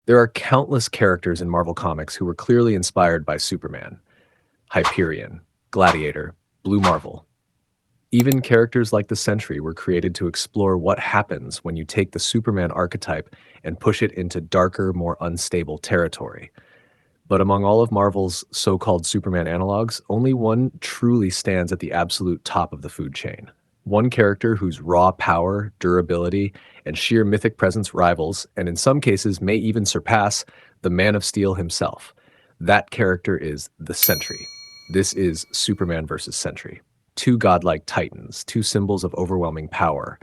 There are countless characters in Marvel Comics who were clearly inspired by Superman: Hyperion, Gladiator, Blue Marvel. Even characters like the Sentry were created to explore what happens when you take the Superman archetype and push it into darker, more unstable territory. But among all of Marvel's so-called Superman analogs, only one truly stands at the absolute top of the food chain. One character whose raw power, durability, and sheer mythic presence rivals, and in some cases may even surpass, the Man of Steel himself. That character is the Sentry. This is Superman versus Sentry. Two godlike titans, two symbols of overwhelming power.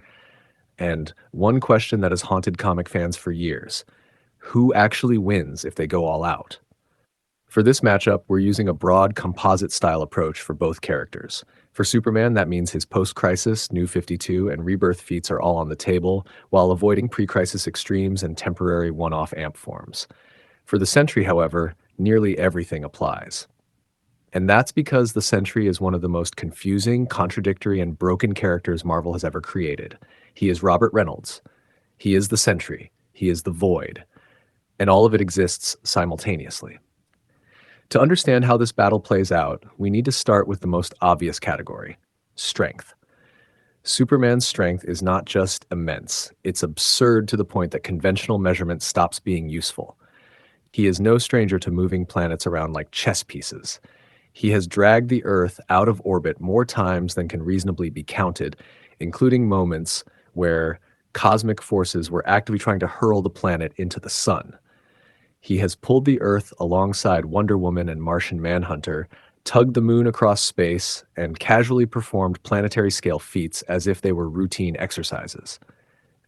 And one question that has haunted comic fans for years: who actually wins if they go all out? For this matchup, we're using a broad composite style approach for both characters. For Superman, that means his post-crisis, New 52, and Rebirth feats are all on the table, while avoiding pre-crisis extremes and temporary one-off amp forms. For the Sentry, however, nearly everything applies. And that's because the Sentry is one of the most confusing, contradictory, and broken characters Marvel has ever created. He is Robert Reynolds. He is the Sentry. He is the Void. And all of it exists simultaneously. To understand how this battle plays out, we need to start with the most obvious category: strength. Superman's strength is not just immense, it's absurd to the point that conventional measurement stops being useful. He is no stranger to moving planets around like chess pieces. He has dragged the Earth out of orbit more times than can reasonably be counted, including moments where cosmic forces were actively trying to hurl the planet into the sun. He has pulled the Earth alongside Wonder Woman and Martian Manhunter, tugged the moon across space, and casually performed planetary-scale feats as if they were routine exercises.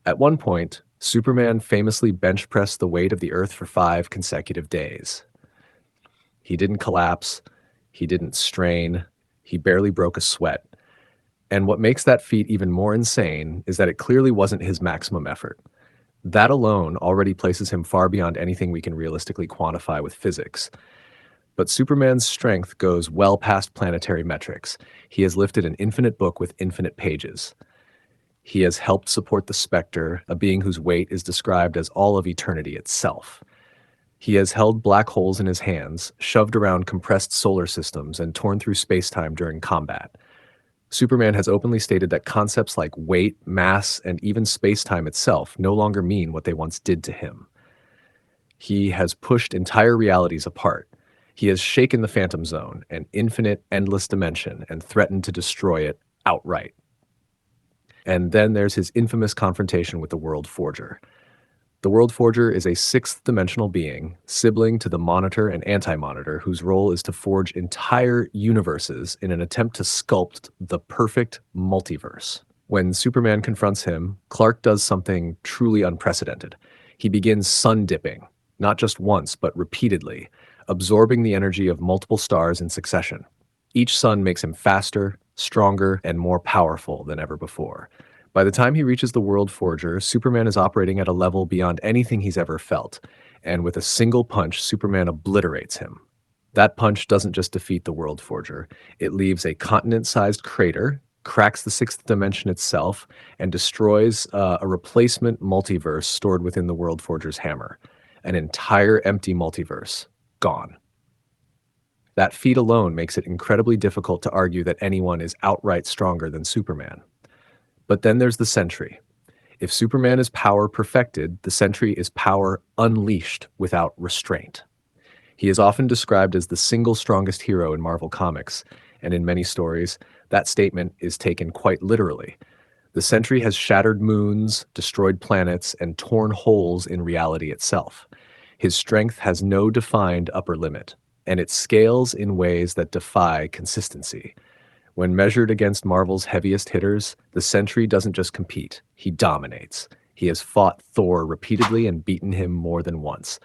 At one point, Superman famously bench-pressed the weight of the Earth for 5 consecutive days. He didn't collapse, he didn't strain, he barely broke a sweat. And what makes that feat even more insane is that it clearly wasn't his maximum effort. That alone already places him far beyond anything we can realistically quantify with physics. But Superman's strength goes well past planetary metrics. He has lifted an infinite book with infinite pages. He has helped support the Spectre, a being whose weight is described as all of eternity itself. He has held black holes in his hands, shoved around compressed solar systems, and torn through space-time during combat. Superman has openly stated that concepts like weight, mass, and even space-time itself no longer mean what they once did to him. He has pushed entire realities apart. He has shaken the Phantom Zone, an infinite, endless dimension, and threatened to destroy it outright. And then there's his infamous confrontation with the World Forger. The World Forger is a sixth-dimensional being, sibling to the Monitor and Anti-Monitor, whose role is to forge entire universes in an attempt to sculpt the perfect multiverse. When Superman confronts him, Clark does something truly unprecedented. He begins sun-dipping, not just once, but repeatedly, absorbing the energy of multiple stars in succession. Each sun makes him faster, stronger, and more powerful than ever before. By the time he reaches the World Forger, Superman is operating at a level beyond anything he's ever felt, and with a single punch, Superman obliterates him. That punch doesn't just defeat the World Forger, it leaves a continent-sized crater, cracks the sixth dimension itself, and destroys a replacement multiverse stored within the World Forger's hammer. An entire empty multiverse, gone. That feat alone makes it incredibly difficult to argue that anyone is outright stronger than Superman. But then there's the Sentry. If Superman is power perfected, the Sentry is power unleashed without restraint. He is often described as the single strongest hero in Marvel Comics, and in many stories, that statement is taken quite literally. The Sentry has shattered moons, destroyed planets, and torn holes in reality itself. His strength has no defined upper limit, and it scales in ways that defy consistency. When measured against Marvel's heaviest hitters, the Sentry doesn't just compete, he dominates. He has fought Thor repeatedly and beaten him more than once.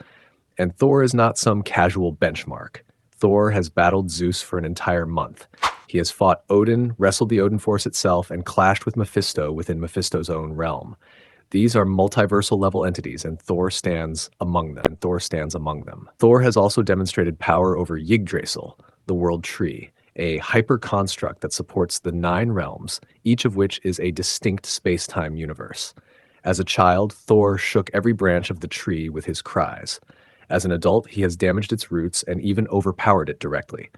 And Thor is not some casual benchmark. Thor has battled Zeus for an entire month. He has fought Odin, wrestled the Odin Force itself, and clashed with Mephisto within Mephisto's own realm. These are multiversal level entities, and Thor stands among them. Thor has also demonstrated power over Yggdrasil, the World Tree, a hyper-construct that supports the 9 realms, each of which is a distinct space-time universe. As a child, Thor shook every branch of the tree with his cries. As an adult, he has damaged its roots and even overpowered it directly.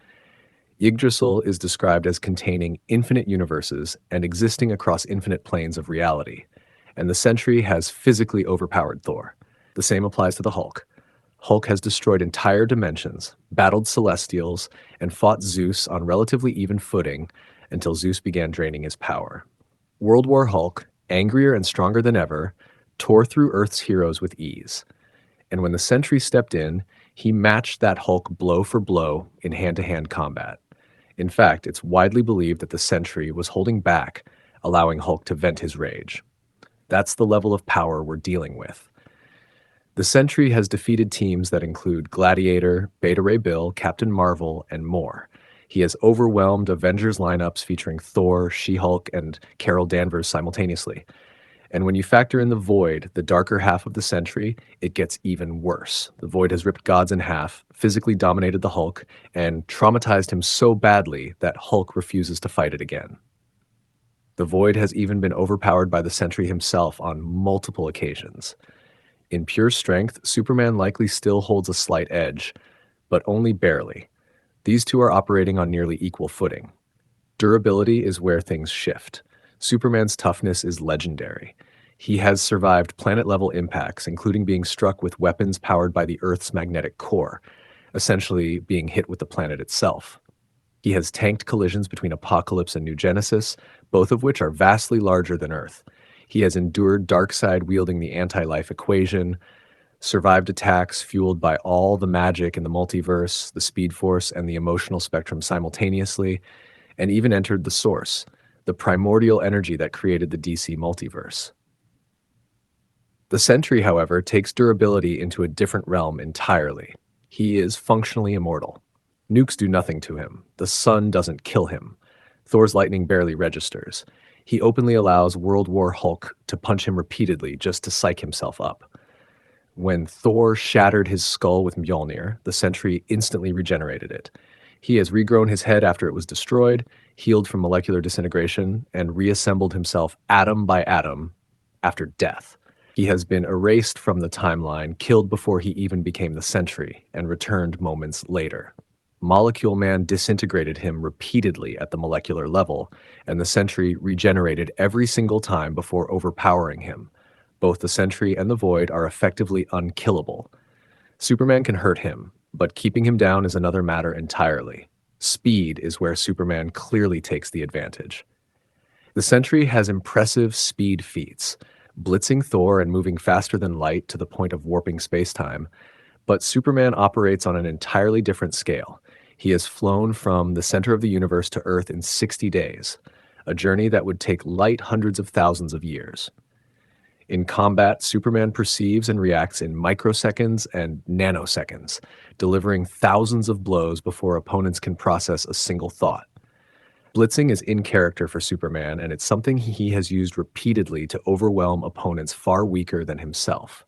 Yggdrasil is described as containing infinite universes and existing across infinite planes of reality, and the Sentry has physically overpowered Thor. The same applies to the Hulk. Hulk has destroyed entire dimensions, battled Celestials, and fought Zeus on relatively even footing until Zeus began draining his power. World War Hulk, angrier and stronger than ever, tore through Earth's heroes with ease. And when the Sentry stepped in, he matched that Hulk blow for blow in hand-to-hand combat. In fact, it's widely believed that the Sentry was holding back, allowing Hulk to vent his rage. That's the level of power we're dealing with. The Sentry has defeated teams that include Gladiator, Beta Ray Bill, Captain Marvel, and more. He has overwhelmed Avengers lineups featuring Thor, She-Hulk, and Carol Danvers simultaneously. And when you factor in the Void, the darker half of the Sentry, it gets even worse. The Void has ripped gods in half, physically dominated the Hulk, and traumatized him so badly that Hulk refuses to fight it again. The Void has even been overpowered by the Sentry himself on multiple occasions. In pure strength, Superman likely still holds a slight edge, but only barely. These two are operating on nearly equal footing. Durability is where things shift. Superman's toughness is legendary. He has survived planet-level impacts, including being struck with weapons powered by the Earth's magnetic core, essentially being hit with the planet itself. He has tanked collisions between Apocalypse and New Genesis, both of which are vastly larger than Earth. He has endured Darkseid wielding the anti-life equation, survived attacks fueled by all the magic in the multiverse, the Speed Force, and the emotional spectrum simultaneously, and even entered the Source, the primordial energy that created the DC multiverse. The Sentry, however, takes durability into a different realm entirely. He is functionally immortal. Nukes do nothing to him. The sun doesn't kill him. Thor's lightning barely registers. He openly allows World War Hulk to punch him repeatedly just to psych himself up. When Thor shattered his skull with Mjolnir, the Sentry instantly regenerated it. He has regrown his head after it was destroyed, healed from molecular disintegration, and reassembled himself atom by atom after death. He has been erased from the timeline, killed before he even became the Sentry, and returned moments later. Molecule Man disintegrated him repeatedly at the molecular level, and the Sentry regenerated every single time before overpowering him. Both the Sentry and the Void are effectively unkillable. Superman can hurt him, but keeping him down is another matter entirely. Speed is where Superman clearly takes the advantage. The Sentry has impressive speed feats, blitzing Thor and moving faster than light to the point of warping spacetime, but Superman operates on an entirely different scale. He has flown from the center of the universe to Earth in 60 days, a journey that would take light hundreds of thousands of years. In combat, Superman perceives and reacts in microseconds and nanoseconds, delivering thousands of blows before opponents can process a single thought. Blitzing is in character for Superman, and it's something he has used repeatedly to overwhelm opponents far weaker than himself.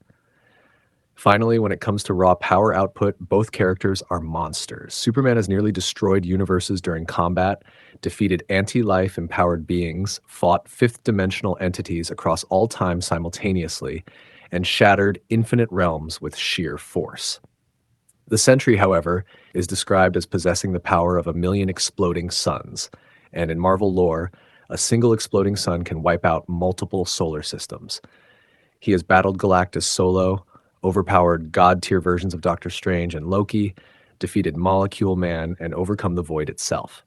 Finally, when it comes to raw power output, both characters are monsters. Superman has nearly destroyed universes during combat, defeated anti-life empowered beings, fought fifth-dimensional entities across all time simultaneously, and shattered infinite realms with sheer force. The Sentry, however, is described as possessing the power of 1,000,000 exploding suns, and in Marvel lore, a single exploding sun can wipe out multiple solar systems. He has battled Galactus solo, overpowered god-tier versions of Doctor Strange and Loki, defeated Molecule Man, and overcome the Void itself.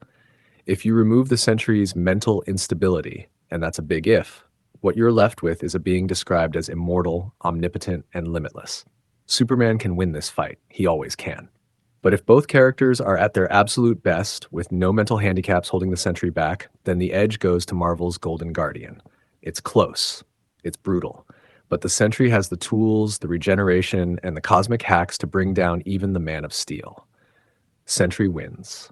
If you remove the Sentry's mental instability, and that's a big if, what you're left with is a being described as immortal, omnipotent, and limitless. Superman can win this fight. He always can. But if both characters are at their absolute best, with no mental handicaps holding the Sentry back, then the edge goes to Marvel's Golden Guardian. It's close. It's brutal. But the Sentry has the tools, the regeneration, and the cosmic hacks to bring down even the Man of Steel. Sentry wins.